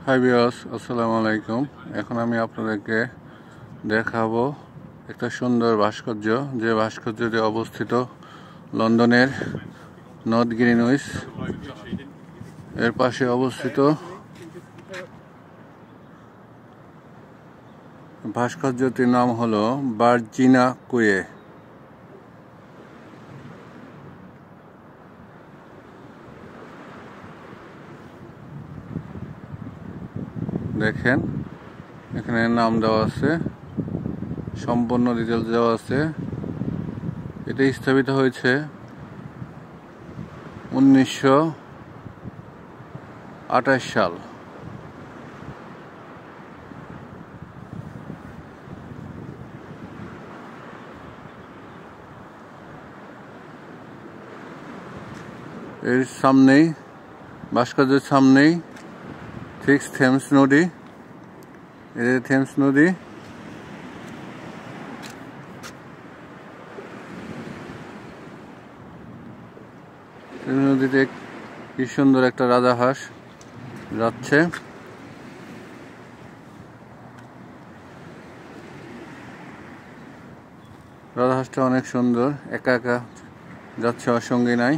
Hi viewers, আসসালামু আলাইকুম। এখন আমি আপনাদেরকে দেখাবো একটা সুন্দর ভাস্কর্য, যে ভাস্কর্যটি অবস্থিত লন্ডনের নর্থ গ্রিনউইচ এর পাশে অবস্থিত। ভাস্কর্যটির নাম হলো ভার্জিনা কুয়ে। দেখেন, এখানে নাম দেওয়া আছে, সম্পূর্ণ ডিটেলস দেওয়া আছে। এটা স্থাপিত হয়েছে 1928 সাল। এর সামনেই, ভাস্কর্যের সামনেই ঠিক থেমস নদী। এই থেমস নদী। নদীতে কি সুন্দর একটা রাজাহাঁস যাচ্ছে। রাজাহাঁসটা অনেক সুন্দর, একা একা যাচ্ছে, আর সঙ্গী নাই।